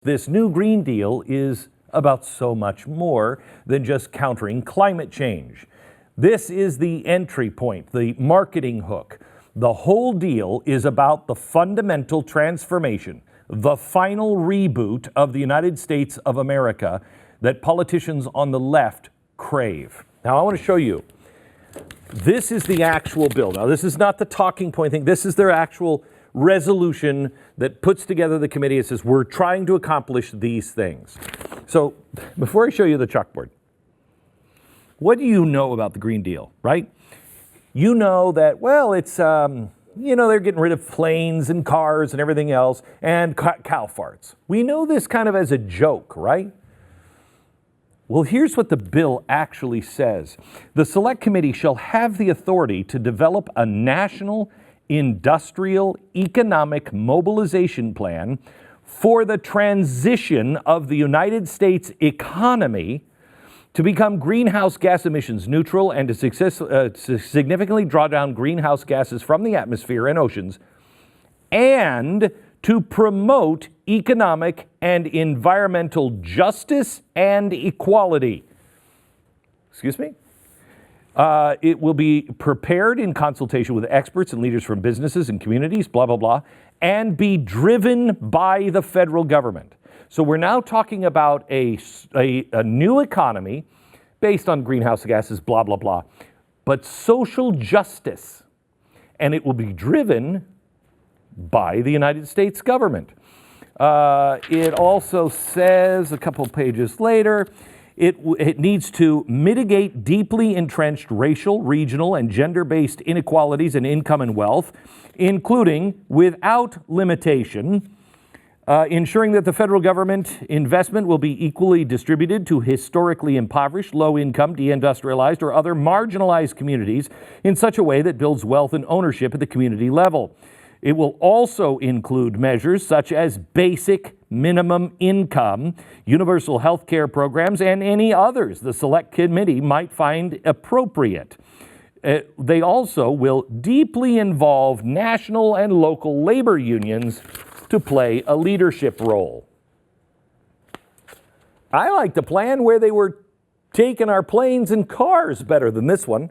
This new Green Deal is about so much more than just countering climate change. This is the entry point, the marketing hook. The whole deal is about the fundamental transformation, the final reboot of the United States of America that politicians on the left crave. Now, I want to show you. This is the actual bill. Now, this is not the talking point thing. This is their actual resolution that puts together the committee. It says, we're trying to accomplish these things. So before I show you the chalkboard, what do you know about the Green Deal, right? You know that, well, it's, they're getting rid of planes and cars and everything else and cow farts. We know this kind of as a joke, right? Well, here's what the bill actually says. The Select Committee shall have the authority to develop a national industrial economic mobilization plan for the transition of the United States economy to become greenhouse gas emissions neutral and to significantly draw down greenhouse gases from the atmosphere and oceans, and to promote economic and environmental justice and equality. Excuse me? It will be prepared in consultation with experts and leaders from businesses and communities, blah, blah, blah, and be driven by the federal government. So we're now talking about a new economy based on greenhouse gases, blah, blah, blah, but social justice. And it will be driven by the United States government. It also says a couple pages later, it needs to mitigate deeply entrenched racial, regional, and gender-based inequalities in income and wealth, including, without limitation, ensuring that the federal government investment will be equally distributed to historically impoverished, low-income, deindustrialized, or other marginalized communities in such a way that builds wealth and ownership at the community level. It will also include measures such as basic minimum income, universal health care programs, and any others the Select Committee might find appropriate. They also will deeply involve national and local labor unions to play a leadership role. I like the plan where they were taking our planes and cars better than this one,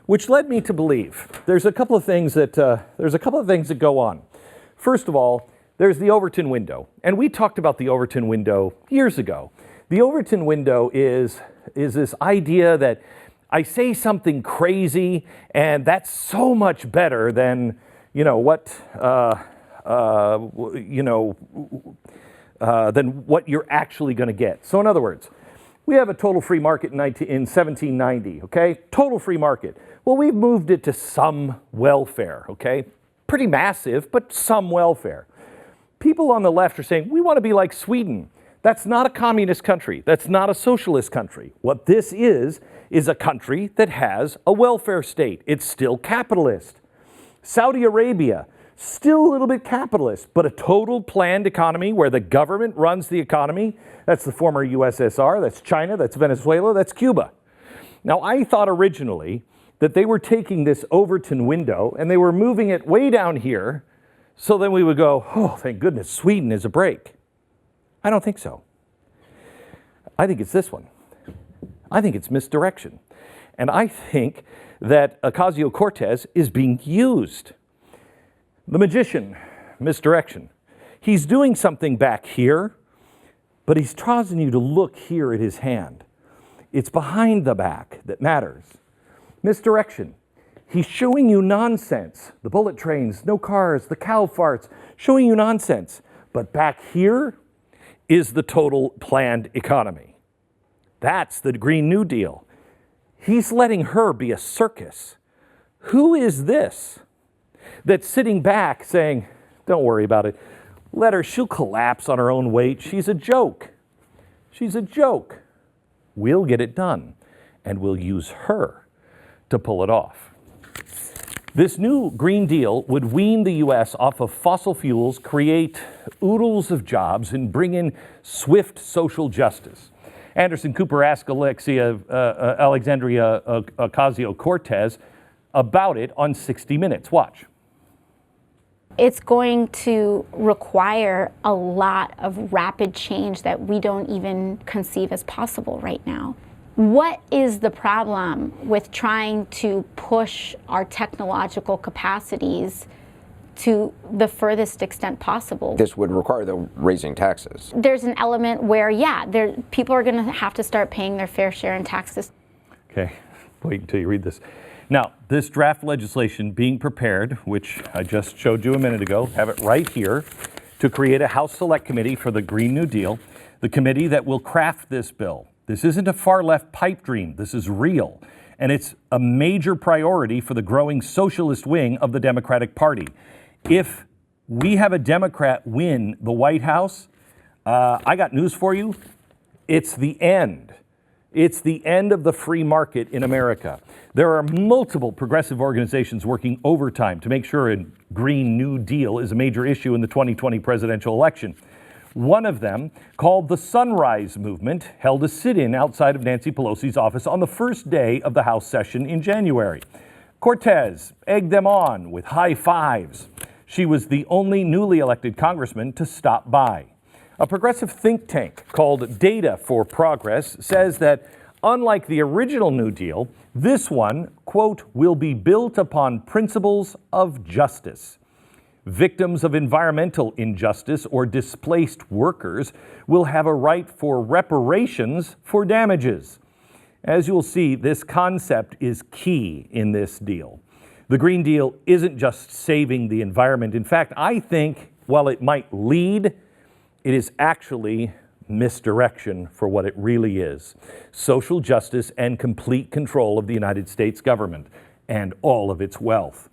which led me to believe there's a couple of things that go on. First of all, there's the Overton window, and we talked about the Overton window years ago. The Overton window is this idea that I say something crazy, and that's so much better than what you're actually going to get. So in other words, we have a total free market in 1790, okay? Total free market. Well, we've moved it to some welfare, okay? Pretty massive, but some welfare. People on the left are saying, we want to be like Sweden. That's not a communist country. That's not a socialist country. What this is a country that has a welfare state. It's still capitalist. Saudi Arabia, still a little bit capitalist, but a total planned economy where the government runs the economy. That's the former USSR, that's China, that's Venezuela, that's Cuba. Now, I thought originally that they were taking this Overton window and they were moving it way down here, so then we would go, oh, thank goodness, Sweden is a break. I don't think so. I think it's this one. I think it's misdirection. And I think that Ocasio-Cortez is being used. The magician, misdirection. He's doing something back here, but he's causing you to look here at his hand. It's behind the back that matters. Misdirection. He's showing you nonsense. The bullet trains, no cars, the cow farts, showing you nonsense. But back here is the total planned economy. That's the Green New Deal. He's letting her be a circus. Who is this that's sitting back saying, don't worry about it. Let her, she'll collapse on her own weight. She's a joke. She's a joke. We'll get it done, and we'll use her to pull it off. This new Green Deal would wean the U.S. off of fossil fuels, create oodles of jobs, and bring in swift social justice. Anderson Cooper asked Alexandria Ocasio-Cortez about it on 60 Minutes. Watch. It's going to require a lot of rapid change that we don't even conceive as possible right now. What is the problem with trying to push our technological capacities to the furthest extent possible? This would require the raising taxes. There's an element where, people are going to have to start paying their fair share in taxes. Okay, wait until you read this. Now, this draft legislation being prepared, which I just showed you a minute ago, have it right here, to create a House Select Committee for the Green New Deal, the committee that will craft this bill. This isn't a far-left pipe dream. This is real. And it's a major priority for the growing socialist wing of the Democratic Party. If we have a Democrat win the White House, I got news for you. It's the end. It's the end of the free market in America. There are multiple progressive organizations working overtime to make sure a Green New Deal is a major issue in the 2020 presidential election. One of them, called the Sunrise Movement, held a sit-in outside of Nancy Pelosi's office on the first day of the House session in January. Cortez egged them on with high fives. She was the only newly elected congressman to stop by. A progressive think tank called Data for Progress says that, unlike the original New Deal, this one, quote, will be built upon principles of justice. Victims of environmental injustice or displaced workers will have a right for reparations for damages. As you'll see, this concept is key in this deal. The Green Deal isn't just saving the environment. In fact, I think, while it might lead, it is actually misdirection for what it really is: social justice and complete control of the United States government and all of its wealth.